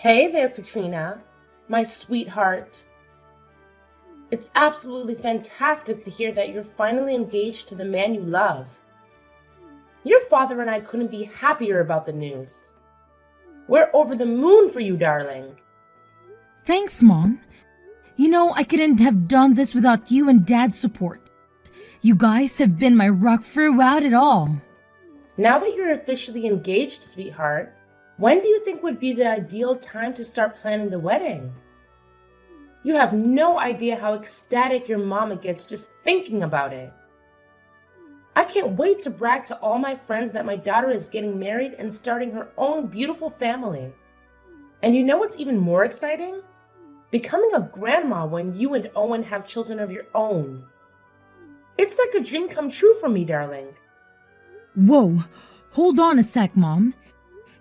Hey there, Katrina, my sweetheart. It's absolutely fantastic to hear that you're finally engaged to the man you love. Your father and I couldn't be happier about the news. We're over the moon for you, darling. Thanks, Mom. I couldn't have done this without you and Dad's support. You guys have been my rock throughout it all. Now that you're officially engaged, sweetheart, when do you think would be the ideal time to start planning the wedding? You have no idea how ecstatic your mama gets just thinking about it. I can't wait to brag to all my friends that my daughter is getting married and starting her own beautiful family. And you know what's even more exciting? Becoming a grandma when you and Owen have children of your own. It's like a dream come true for me, darling. Whoa, hold on a sec, Mom.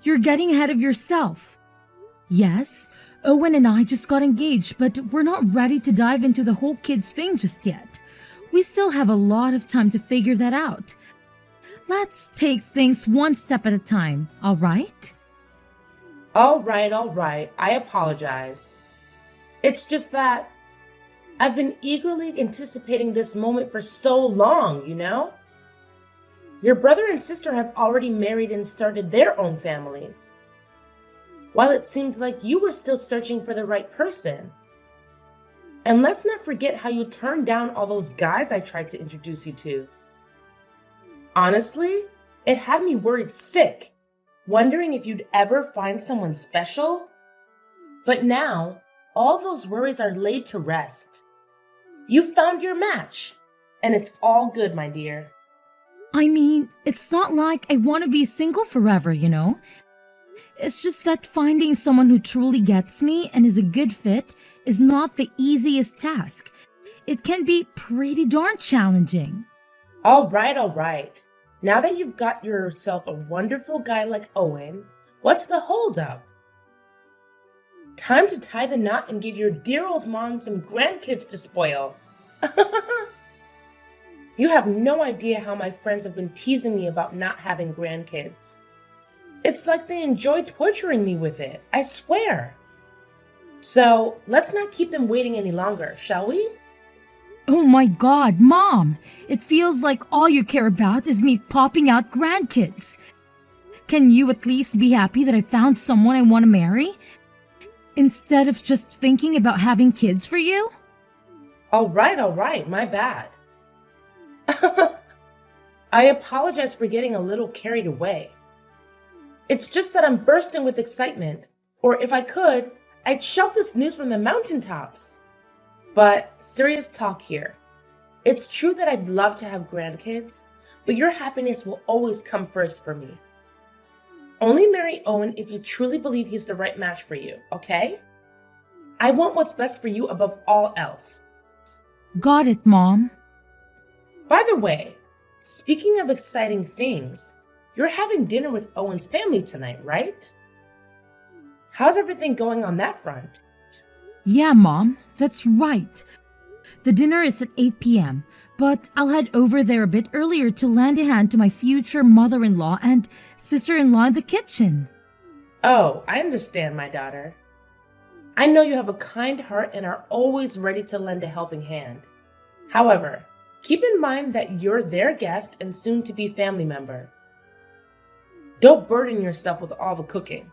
You're getting ahead of yourself. Yes, Owen and I just got engaged, but we're not ready to dive into the whole kids thing just yet. We still have a lot of time to figure that out. Let's take things one step at a time, all right? All right. I apologize. It's just that I've been eagerly anticipating this moment for so long, you know? Your brother and sister have already married and started their own families, while it seemed like you were still searching for the right person. And let's not forget how you turned down all those guys I tried to introduce you to. Honestly, it had me worried sick, wondering if you'd ever find someone special. But now, all those worries are laid to rest. You found your match, and it's all good, my dear. I mean, it's not like I want to be single forever, It's just that finding someone who truly gets me and is a good fit is not the easiest task. It can be pretty darn challenging. All right. Now that you've got yourself a wonderful guy like Owen, what's the holdup? Time to tie the knot and give your dear old mom some grandkids to spoil. You have no idea how my friends have been teasing me about not having grandkids. It's like they enjoy torturing me with it, I swear. So let's not keep them waiting any longer, shall we? Oh my God, Mom! It feels like all you care about is me popping out grandkids. Can you at least be happy that I found someone I want to marry? Instead of just thinking about having kids for you? All right, my bad. I apologize for getting a little carried away. It's just that I'm bursting with excitement, or if I could, I'd shout this news from the mountaintops. But serious talk here. It's true that I'd love to have grandkids, but your happiness will always come first for me. Only marry Owen if you truly believe he's the right match for you, okay? I want what's best for you above all else. Got it, Mom. By the way, speaking of exciting things, you're having dinner with Owen's family tonight, right? How's everything going on that front? Yeah, Mom, that's right. The dinner is at 8 p.m., but I'll head over there a bit earlier to lend a hand to my future mother-in-law and sister-in-law in the kitchen. Oh, I understand, my daughter. I know you have a kind heart and are always ready to lend a helping hand. However, keep in mind that you're their guest and soon-to-be family member. Don't burden yourself with all the cooking.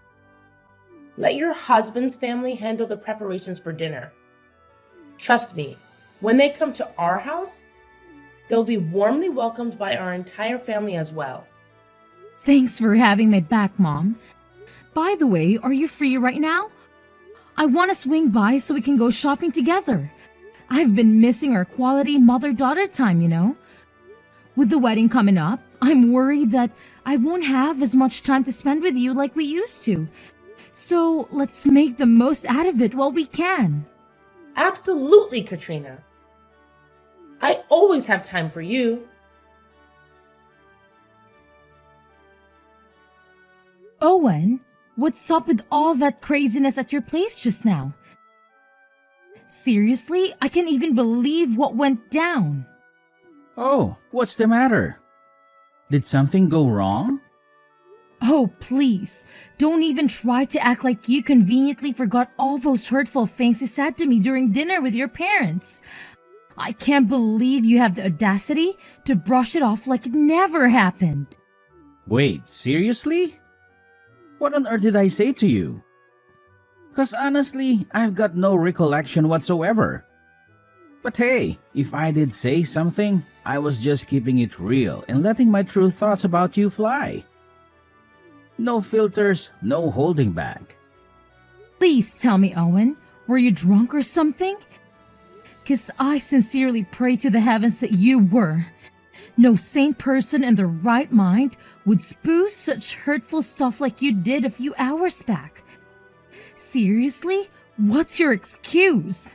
Let your husband's family handle the preparations for dinner. Trust me, when they come to our house, they'll be warmly welcomed by our entire family as well. Thanks for having my back, Mom. By the way, are you free right now? I want to swing by so we can go shopping together. I've been missing our quality mother-daughter time. With the wedding coming up, I'm worried that I won't have as much time to spend with you like we used to. So let's make the most out of it while we can. Absolutely, Katrina. I always have time for you. Owen, what's up with all that craziness at your place just now? Seriously, I can't even believe what went down. Oh, what's the matter? Did something go wrong? Oh, please, don't even try to act like you conveniently forgot all those hurtful things you said to me during dinner with your parents. I can't believe you have the audacity to brush it off like it never happened. Wait, seriously? What on earth did I say to you? Because honestly, I've got no recollection whatsoever. But hey, if I did say something, I was just keeping it real and letting my true thoughts about you fly. No filters, no holding back. Please tell me, Owen, were you drunk or something? 'Cause I sincerely pray to the heavens that you were. No sane person in their right mind would spew such hurtful stuff like you did a few hours back. Seriously? What's your excuse?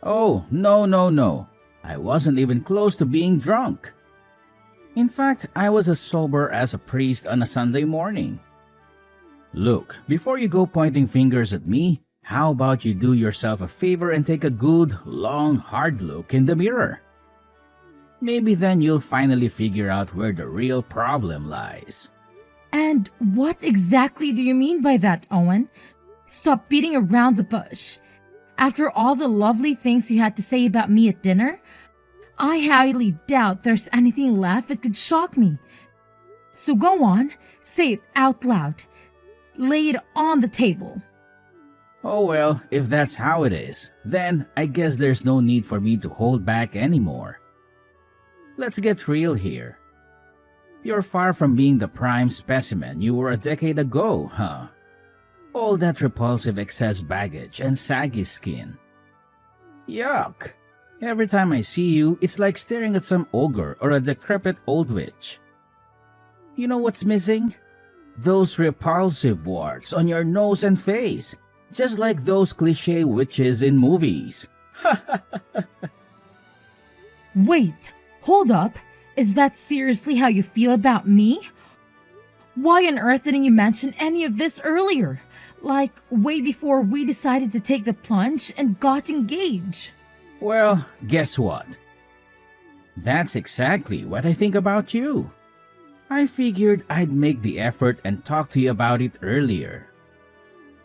Oh, no. I wasn't even close to being drunk. In fact, I was as sober as a priest on a Sunday morning. Look, before you go pointing fingers at me, how about you do yourself a favor and take a good, long, hard look in the mirror? Maybe then you'll finally figure out where the real problem lies. And what exactly do you mean by that, Owen? Stop beating around the bush. After all the lovely things you had to say about me at dinner, I highly doubt there's anything left that could shock me. So go on, say it out loud. Lay it on the table. Oh well, if that's how it is, then I guess there's no need for me to hold back anymore. Let's get real here. You're far from being the prime specimen you were a decade ago, huh? All that repulsive excess baggage and saggy skin. Yuck! Every time I see you, it's like staring at some ogre or a decrepit old witch. You know what's missing? Those repulsive warts on your nose and face, just like those cliché witches in movies. Wait, hold up. Is that seriously how you feel about me? Why on earth didn't you mention any of this earlier? Like, way before we decided to take the plunge and got engaged. Well, guess what? That's exactly what I think about you. I figured I'd make the effort and talk to you about it earlier.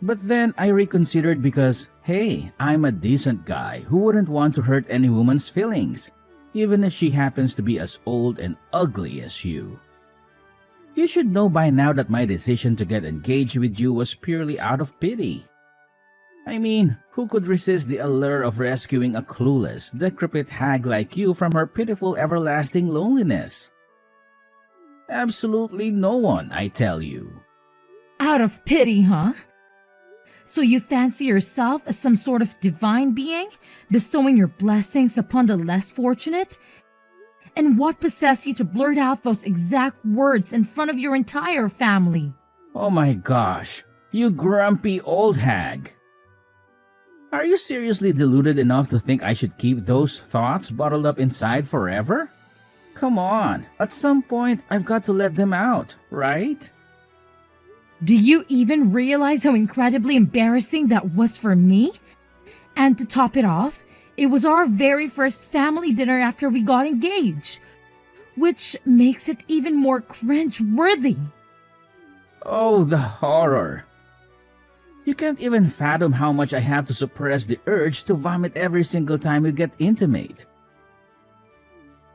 But then I reconsidered because, hey, I'm a decent guy who wouldn't want to hurt any woman's feelings, even if she happens to be as old and ugly as you. You should know by now that my decision to get engaged with you was purely out of pity. I mean, who could resist the allure of rescuing a clueless, decrepit hag like you from her pitiful everlasting loneliness? Absolutely no one, I tell you. Out of pity, huh? So you fancy yourself as some sort of divine being, bestowing your blessings upon the less fortunate? And what possessed you to blurt out those exact words in front of your entire family? Oh my gosh, you grumpy old hag. Are you seriously deluded enough to think I should keep those thoughts bottled up inside forever? Come on, at some point I've got to let them out, right? Do you even realize how incredibly embarrassing that was for me? And to top it off, it was our very first family dinner after we got engaged, which makes it even more cringe-worthy. Oh, the horror. You can't even fathom how much I have to suppress the urge to vomit every single time we get intimate.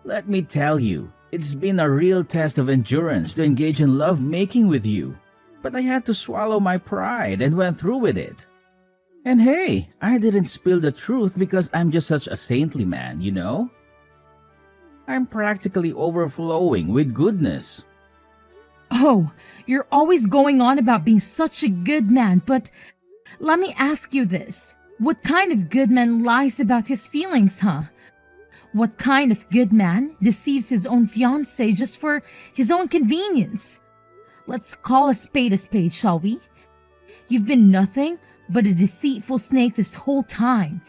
Let me tell you, it's been a real test of endurance to engage in love-making with you, but I had to swallow my pride and went through with it. And hey, I didn't spill the truth because I'm just such a saintly man, you know? I'm practically overflowing with goodness. Oh, you're always going on about being such a good man, but let me ask you this. What kind of good man lies about his feelings, huh? What kind of good man deceives his own fiancée just for his own convenience? Let's call a spade, shall we? You've been nothing but a deceitful snake this whole time.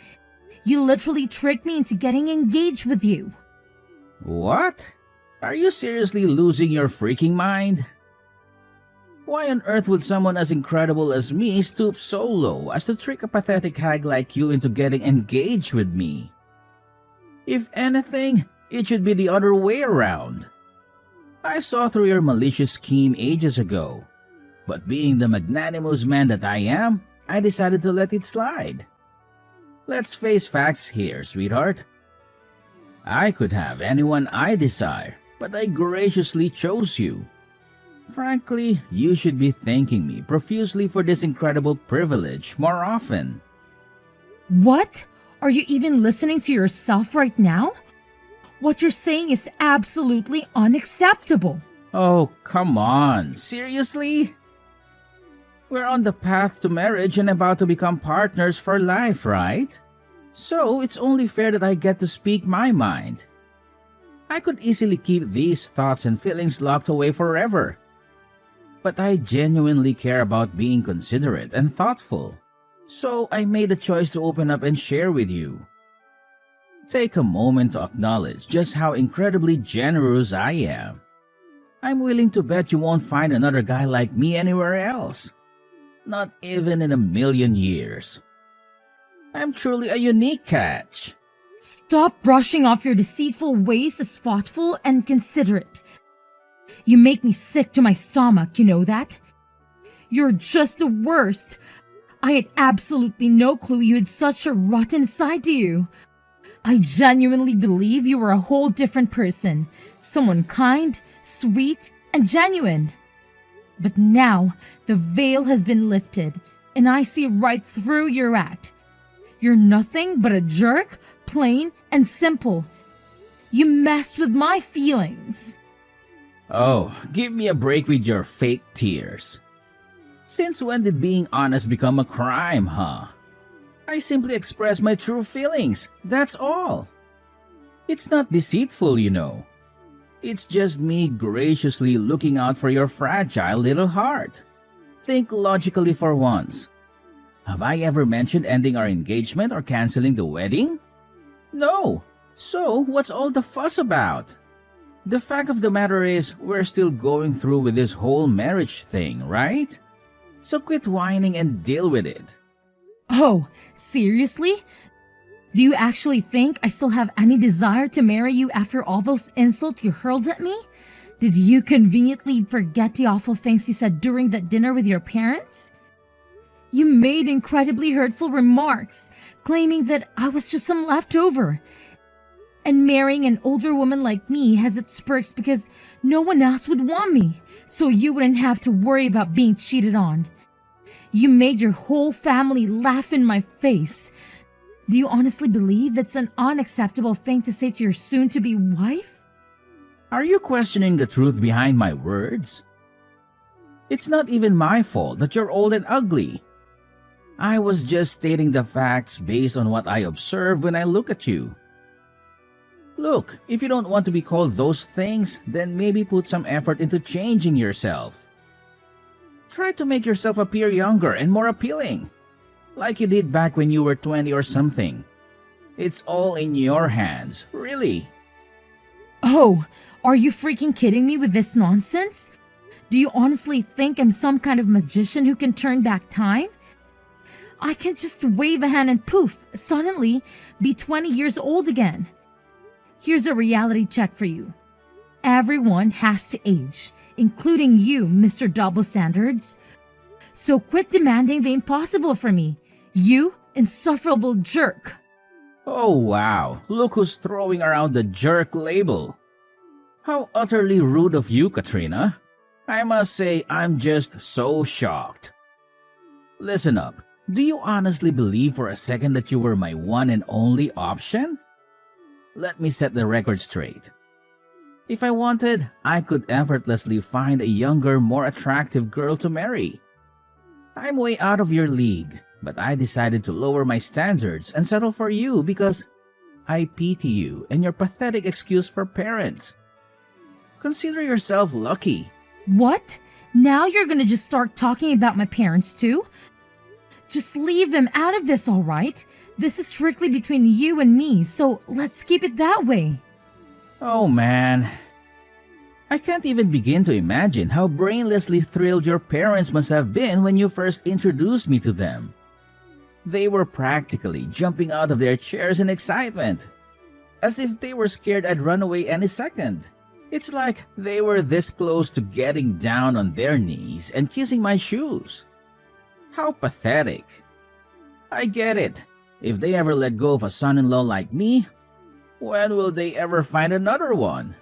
You literally tricked me into getting engaged with you. What? Are you seriously losing your freaking mind? Why on earth would someone as incredible as me stoop so low as to trick a pathetic hag like you into getting engaged with me? If anything, it should be the other way around. I saw through your malicious scheme ages ago. But being the magnanimous man that I am, I decided to let it slide. Let's face facts here, sweetheart. I could have anyone I desire, but I graciously chose you. Frankly, you should be thanking me profusely for this incredible privilege more often. What? Are you even listening to yourself right now? What you're saying is absolutely unacceptable. Oh, come on. Seriously? We're on the path to marriage and about to become partners for life, right? So it's only fair that I get to speak my mind. I could easily keep these thoughts and feelings locked away forever. But I genuinely care about being considerate and thoughtful. So I made the choice to open up and share with you. Take a moment to acknowledge just how incredibly generous I am. I'm willing to bet you won't find another guy like me anywhere else. Not even in a million years. I'm truly a unique catch. Stop brushing off your deceitful ways as thoughtful and considerate. You make me sick to my stomach, you know that? You're just the worst. I had absolutely no clue you had such a rotten side to you. I genuinely believe you were a whole different person. Someone kind, sweet, and genuine. But now, the veil has been lifted, and I see right through your act. You're nothing but a jerk, plain and simple. You messed with my feelings. Oh, give me a break with your fake tears. Since when did being honest become a crime, huh? I simply express my true feelings, that's all. It's not deceitful, you know. It's just me graciously looking out for your fragile little heart. Think logically for once. Have I ever mentioned ending our engagement or canceling the wedding? No. So, what's all the fuss about? The fact of the matter is, we're still going through with this whole marriage thing, right? So quit whining and deal with it. Oh, seriously? Do you actually think I still have any desire to marry you after all those insults you hurled at me? Did you conveniently forget the awful things you said during that dinner with your parents? You made incredibly hurtful remarks, claiming that I was just some leftover. And marrying an older woman like me has its perks because no one else would want me, so you wouldn't have to worry about being cheated on. You made your whole family laugh in my face. Do you honestly believe it's an unacceptable thing to say to your soon-to-be wife? Are you questioning the truth behind my words? It's not even my fault that you're old and ugly. I was just stating the facts based on what I observe when I look at you. Look, if you don't want to be called those things, then maybe put some effort into changing yourself. Try to make yourself appear younger and more appealing, like you did back when you were 20 or something. It's all in your hands, really. Oh, are you freaking kidding me with this nonsense? Do you honestly think I'm some kind of magician who can turn back time? I can just wave a hand and poof, suddenly be 20 years old again. Here's a reality check for you. Everyone has to age, including you, Mr. Double Standards. So quit demanding the impossible from me, you insufferable jerk. Oh wow, look who's throwing around the jerk label. How utterly rude of you, Katrina. I must say I'm just so shocked. Listen up, do you honestly believe for a second that you were my one and only option? Let me set the record straight. If I wanted, I could effortlessly find a younger, more attractive girl to marry. I'm way out of your league, but I decided to lower my standards and settle for you because I pity you and your pathetic excuse for parents. Consider yourself lucky. What? Now you're gonna just start talking about my parents too? Just leave them out of this, all right? This is strictly between you and me, so let's keep it that way. Oh man. I can't even begin to imagine how brainlessly thrilled your parents must have been when you first introduced me to them. They were practically jumping out of their chairs in excitement, as if they were scared I'd run away any second. It's like they were this close to getting down on their knees and kissing my shoes. How pathetic. I get it. If they ever let go of a son-in-law like me, when will they ever find another one?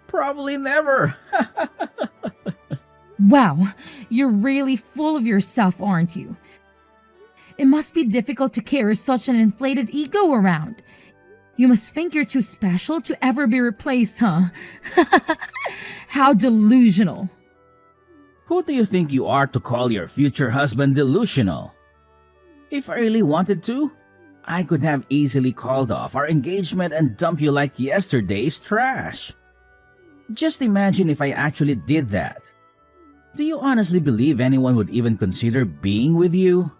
Probably never. Wow, you're really full of yourself, aren't you? It must be difficult to carry such an inflated ego around. You must think you're too special to ever be replaced, huh? How delusional. Who do you think you are to call your future husband delusional? If I really wanted to, I could have easily called off our engagement and dumped you like yesterday's trash. Just imagine if I actually did that. Do you honestly believe anyone would even consider being with you?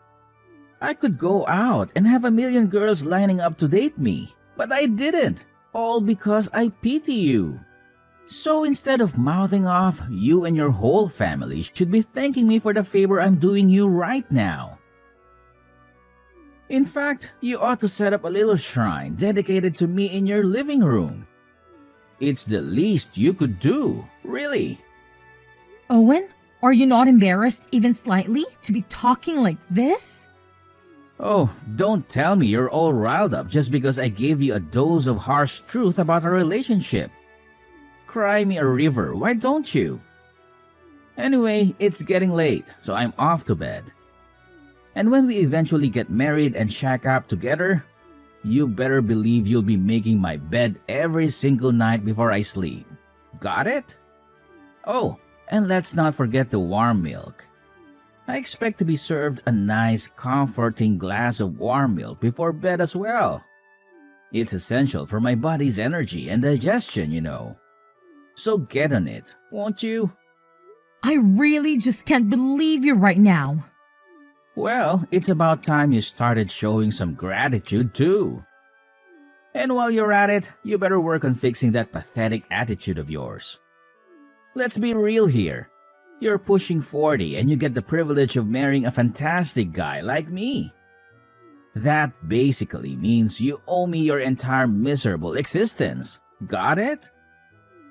I could go out and have a million girls lining up to date me, but I didn't, all because I pity you. So instead of mouthing off, you and your whole family should be thanking me for the favor I'm doing you right now. In fact, you ought to set up a little shrine dedicated to me in your living room. It's the least you could do, really. Owen, are you not embarrassed even slightly to be talking like this? Oh, don't tell me you're all riled up just because I gave you a dose of harsh truth about our relationship. Cry me a river, why don't you? Anyway, it's getting late, so I'm off to bed. And when we eventually get married and shack up together, you better believe you'll be making my bed every single night before I sleep. Got it? Oh, and let's not forget the warm milk. I expect to be served a nice, comforting glass of warm milk before bed as well. It's essential for my body's energy and digestion, you know. So get on it, won't you? I really just can't believe you right now. Well, it's about time you started showing some gratitude too. And while you're at it, you better work on fixing that pathetic attitude of yours. Let's be real here. You're pushing 40 and you get the privilege of marrying a fantastic guy like me. That basically means you owe me your entire miserable existence. Got it?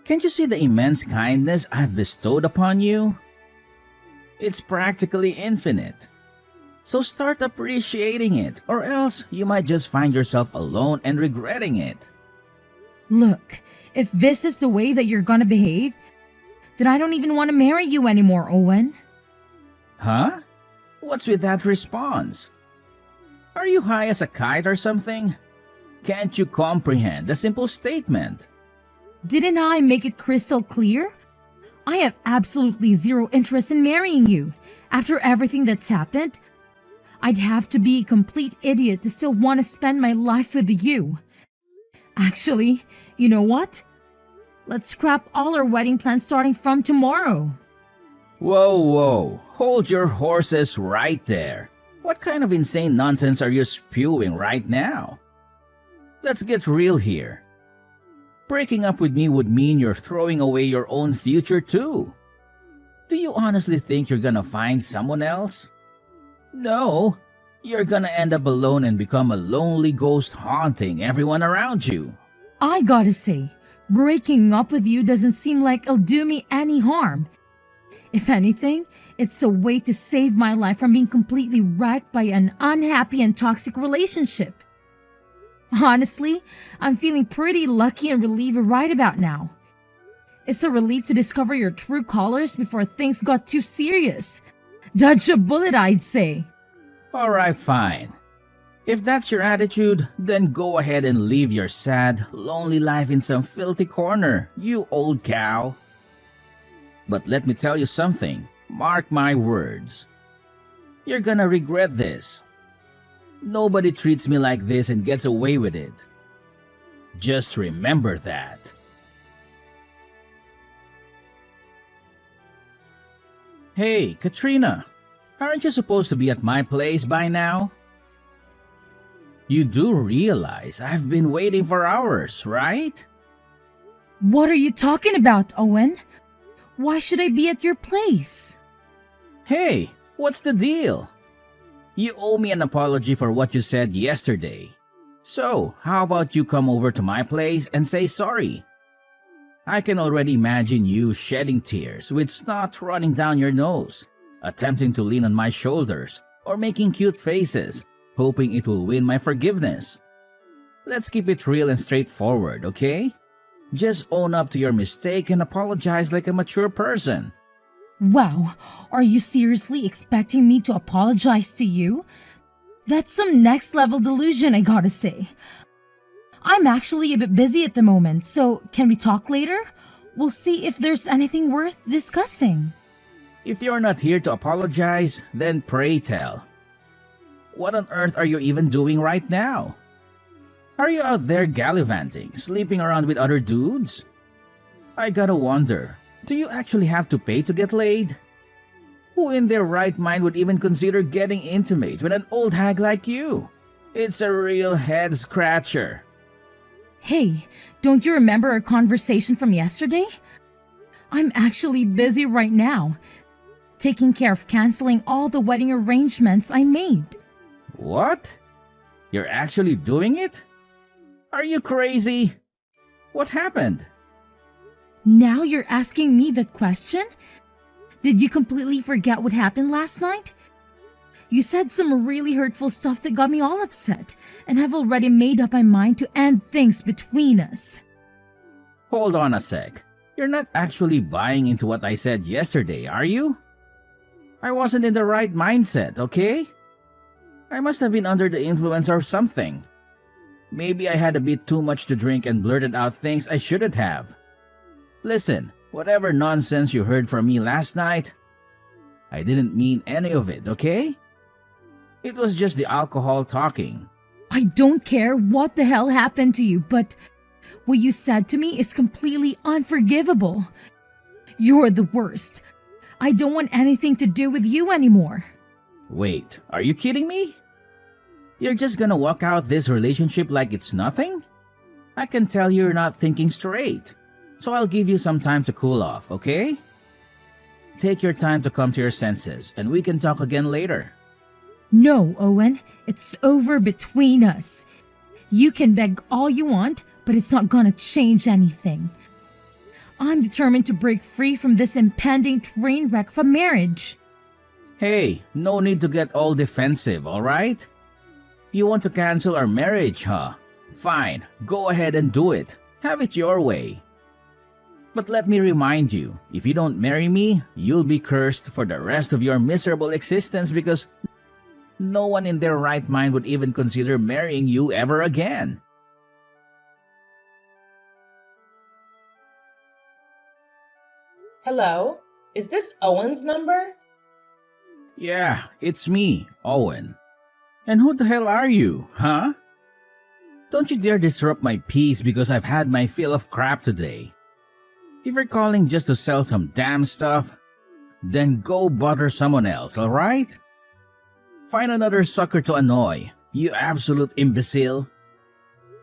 Can't you see the immense kindness I've bestowed upon you? It's practically infinite. So start appreciating it, or else you might just find yourself alone and regretting it. Look, if this is the way that you're gonna behave, then I don't even want to marry you anymore, Owen. Huh? What's with that response? Are you high as a kite or something? Can't you comprehend a simple statement? Didn't I make it crystal clear? I have absolutely zero interest in marrying you. After everything that's happened, I'd have to be a complete idiot to still want to spend my life with you. Actually, you know what? Let's scrap all our wedding plans starting from tomorrow. Whoa, hold your horses right there. What kind of insane nonsense are you spewing right now? Let's get real here. Breaking up with me would mean you're throwing away your own future too. Do you honestly think you're gonna find someone else? No, you're gonna end up alone and become a lonely ghost haunting everyone around you. I gotta say, breaking up with you doesn't seem like it'll do me any harm. If anything, it's a way to save my life from being completely wrecked by an unhappy and toxic relationship. Honestly, I'm feeling pretty lucky and relieved right about now. It's a relief to discover your true colors before things got too serious. Dodge a bullet, I'd say. Alright, fine. If that's your attitude, then go ahead and live your sad, lonely life in some filthy corner, you old cow. But let me tell you something, mark my words. You're gonna regret this. Nobody treats me like this and gets away with it. Just remember that. Hey, Katrina, aren't you supposed to be at my place by now? You do realize I've been waiting for hours, right? What are you talking about, Owen? Why should I be at your place? Hey, what's the deal? You owe me an apology for what you said yesterday. So, how about you come over to my place and say sorry? I can already imagine you shedding tears with snot running down your nose, attempting to lean on my shoulders, or making cute faces, hoping it will win my forgiveness. Let's keep it real and straightforward, okay? Just own up to your mistake and apologize like a mature person. Wow, are you seriously expecting me to apologize to you? That's some next level delusion, I gotta say. I'm actually a bit busy at the moment, so can we talk later? We'll see if there's anything worth discussing. If you're not here to apologize, then pray tell. What on earth are you even doing right now? Are you out there gallivanting, sleeping around with other dudes? I gotta wonder, do you actually have to pay to get laid? Who in their right mind would even consider getting intimate with an old hag like you? It's a real head scratcher. Hey, don't you remember our conversation from yesterday? I'm actually busy right now, taking care of canceling all the wedding arrangements I made. What? You're actually doing it? Are you crazy? What happened? Now you're asking me that question? Did you completely forget what happened last night? You said some really hurtful stuff that got me all upset, and have already made up my mind to end things between us. Hold on a sec. You're not actually buying into what I said yesterday, are you? I wasn't in the right mindset, okay? I must have been under the influence or something. Maybe I had a bit too much to drink and blurted out things I shouldn't have. Listen, whatever nonsense you heard from me last night, I didn't mean any of it, okay? It was just the alcohol talking. I don't care what the hell happened to you, but what you said to me is completely unforgivable. You're the worst. I don't want anything to do with you anymore. Wait, are you kidding me? You're just gonna walk out this relationship like it's nothing? I can tell you're not thinking straight. So I'll give you some time to cool off, okay? Take your time to come to your senses, and we can talk again later. No, Owen, it's over between us. You can beg all you want, but it's not gonna change anything. I'm determined to break free from this impending train wreck of a marriage. Hey, no need to get all defensive, alright? You want to cancel our marriage, huh? Fine, go ahead and do it. Have it your way. But let me remind you, if you don't marry me, you'll be cursed for the rest of your miserable existence because no one in their right mind would even consider marrying you ever again. Hello? Is this Owen's number? Yeah, it's me, Owen. And who the hell are you, huh? Don't you dare disrupt my peace because I've had my fill of crap today. If you're calling just to sell some damn stuff, then go bother someone else, alright? Find another sucker to annoy, you absolute imbecile.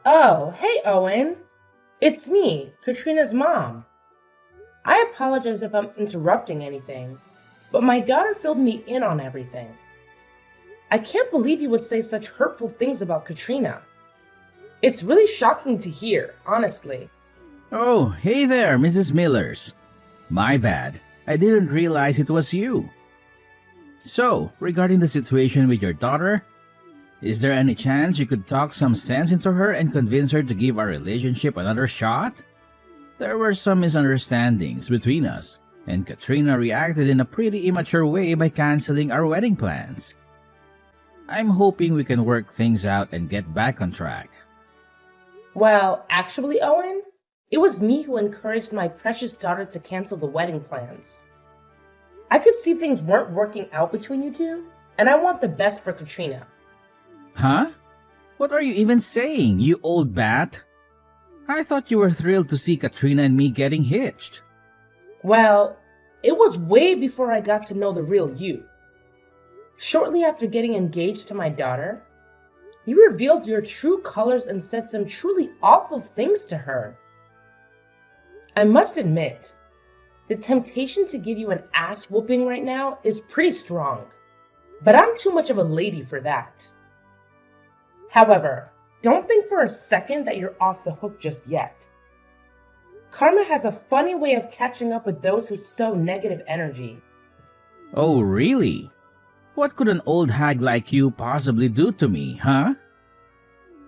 Oh, hey Owen. It's me, Katrina's mom. I apologize if I'm interrupting anything, but my daughter filled me in on everything. I can't believe you would say such hurtful things about Katrina. It's really shocking to hear, honestly. Oh, hey there, Mrs. Millers. My bad. I didn't realize it was you. So, regarding the situation with your daughter, is there any chance you could talk some sense into her and convince her to give our relationship another shot? There were some misunderstandings between us, and Katrina reacted in a pretty immature way by canceling our wedding plans. I'm hoping we can work things out and get back on track. Well, actually, Owen, it was me who encouraged my precious daughter to cancel the wedding plans. I could see things weren't working out between you two, and I want the best for Katrina. Huh? What are you even saying, you old bat? I thought you were thrilled to see Katrina and me getting hitched. Well, it was way before I got to know the real you. Shortly after getting engaged to my daughter, you revealed your true colors and said some truly awful things to her. I must admit, the temptation to give you an ass whooping right now is pretty strong, but I'm too much of a lady for that. However, don't think for a second that you're off the hook just yet. Karma has a funny way of catching up with those who sow negative energy. Oh, really? What could an old hag like you possibly do to me, huh?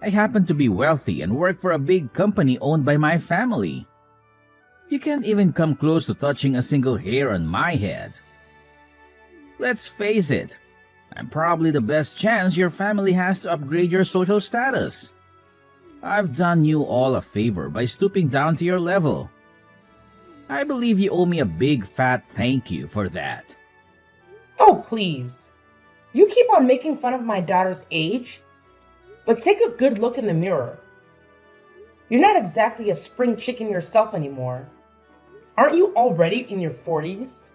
I happen to be wealthy and work for a big company owned by my family. You can't even come close to touching a single hair on my head. Let's face it, I'm probably the best chance your family has to upgrade your social status. I've done you all a favor by stooping down to your level. I believe you owe me a big fat thank you for that. Oh, please. You keep on making fun of my daughter's age, but take a good look in the mirror. You're not exactly a spring chicken yourself anymore. Aren't you already in your 40s?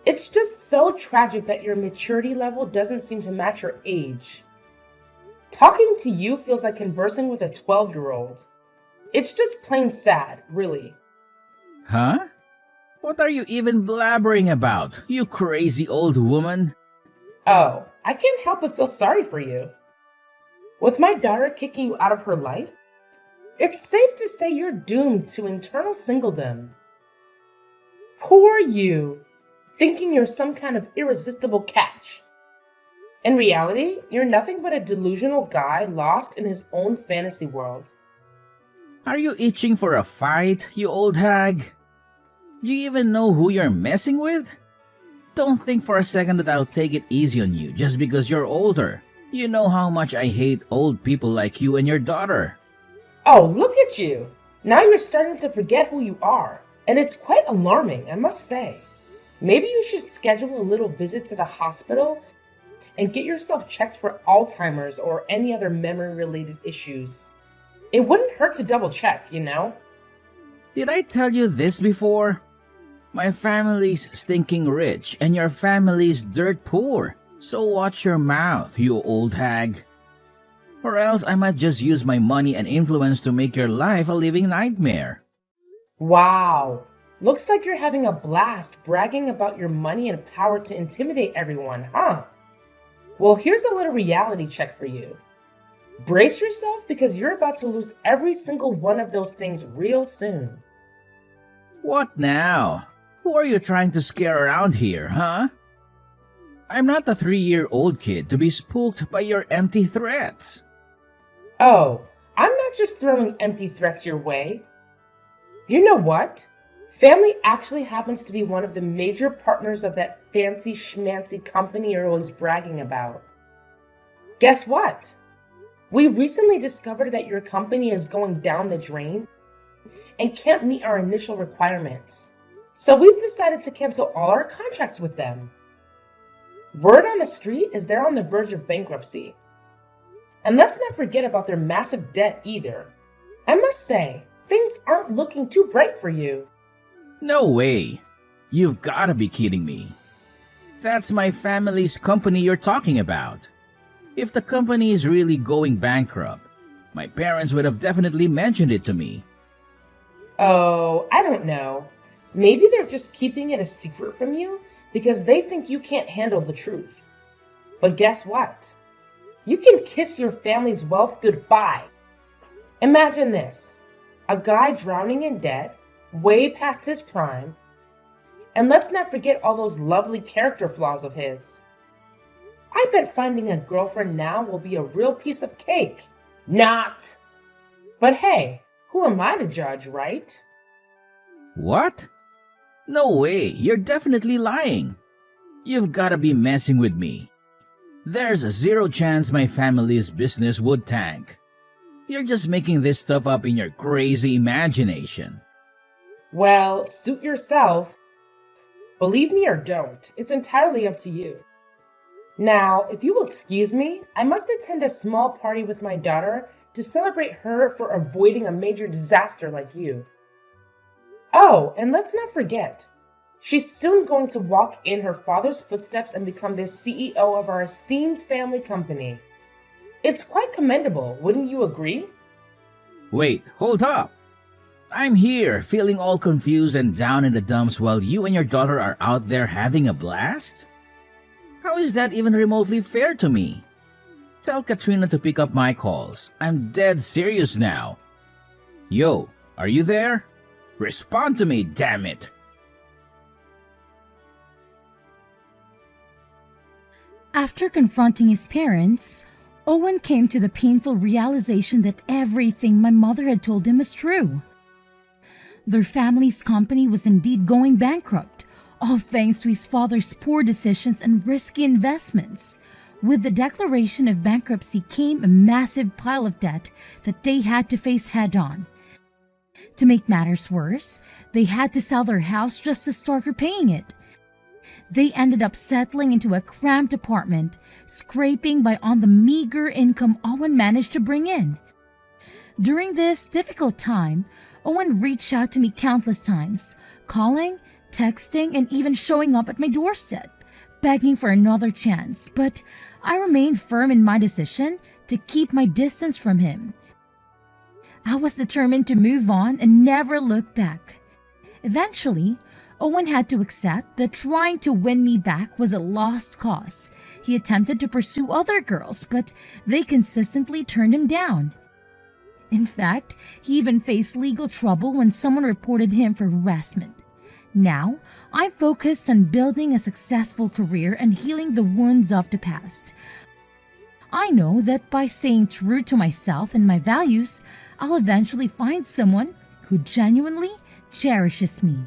It's just so tragic that your maturity level doesn't seem to match your age. Talking to you feels like conversing with a 12-year-old. It's just plain sad, really. Huh? What are you even blabbering about, you crazy old woman? Oh, I can't help but feel sorry for you. With my daughter kicking you out of her life, it's safe to say you're doomed to eternal singledom. Poor you, thinking you're some kind of irresistible catch. In reality, you're nothing but a delusional guy lost in his own fantasy world. Are you itching for a fight, you old hag? Do you even know who you're messing with? Don't think for a second that I'll take it easy on you just because you're older. You know how much I hate old people like you and your daughter. Oh, look at you! Now you're starting to forget who you are, and it's quite alarming, I must say. Maybe you should schedule a little visit to the hospital and get yourself checked for Alzheimer's or any other memory-related issues. It wouldn't hurt to double check, you know? Did I tell you this before? My family's stinking rich and your family's dirt poor. So watch your mouth, you old hag. Or else I might just use my money and influence to make your life a living nightmare. Wow! Looks like you're having a blast bragging about your money and power to intimidate everyone, huh? Well, here's a little reality check for you. Brace yourself because you're about to lose every single one of those things real soon. What now? Who are you trying to scare around here, huh? I'm not a 3-year-old kid to be spooked by your empty threats. Oh, I'm not just throwing empty threats your way. You know what? Family actually happens to be one of the major partners of that fancy schmancy company you're always bragging about. Guess what? We recently discovered that your company is going down the drain and can't meet our initial requirements. So we've decided to cancel all our contracts with them. Word on the street is they're on the verge of bankruptcy. And let's not forget about their massive debt either. I must say, things aren't looking too bright for you. No way. You've gotta be kidding me. That's my family's company you're talking about. If the company is really going bankrupt, my parents would have definitely mentioned it to me. Oh, I don't know. Maybe they're just keeping it a secret from you because they think you can't handle the truth. But guess what? You can kiss your family's wealth goodbye. Imagine this, a guy drowning in debt, way past his prime, and let's not forget all those lovely character flaws of his. I bet finding a girlfriend now will be a real piece of cake. Not. But hey, who am I to judge, right? What? No way, you're definitely lying. You've gotta be messing with me. There's a zero chance my family's business would tank. You're just making this stuff up in your crazy imagination. Well, suit yourself. Believe me or don't, it's entirely up to you. Now, if you will excuse me, I must attend a small party with my daughter to celebrate her for avoiding a major disaster like you. Oh, and let's not forget, she's soon going to walk in her father's footsteps and become the CEO of our esteemed family company. It's quite commendable, wouldn't you agree? Wait, hold up! I'm here, feeling all confused and down in the dumps while you and your daughter are out there having a blast? How is that even remotely fair to me? Tell Katrina to pick up my calls. I'm dead serious now. Yo, are you there? Respond to me, damn it! After confronting his parents, Owen came to the painful realization that everything my mother had told him was true. Their family's company was indeed going bankrupt, all thanks to his father's poor decisions and risky investments. With the declaration of bankruptcy came a massive pile of debt that they had to face head-on. To make matters worse, they had to sell their house just to start repaying it. They ended up settling into a cramped apartment, scraping by on the meager income Owen managed to bring in. During this difficult time, Owen reached out to me countless times, calling, texting, and even showing up at my doorstep, begging for another chance, but I remained firm in my decision to keep my distance from him. I was determined to move on and never look back. Eventually, Owen had to accept that trying to win me back was a lost cause. He attempted to pursue other girls, but they consistently turned him down. In fact, he even faced legal trouble when someone reported him for harassment. Now, I'm focused on building a successful career and healing the wounds of the past. I know that by staying true to myself and my values, I'll eventually find someone who genuinely cherishes me.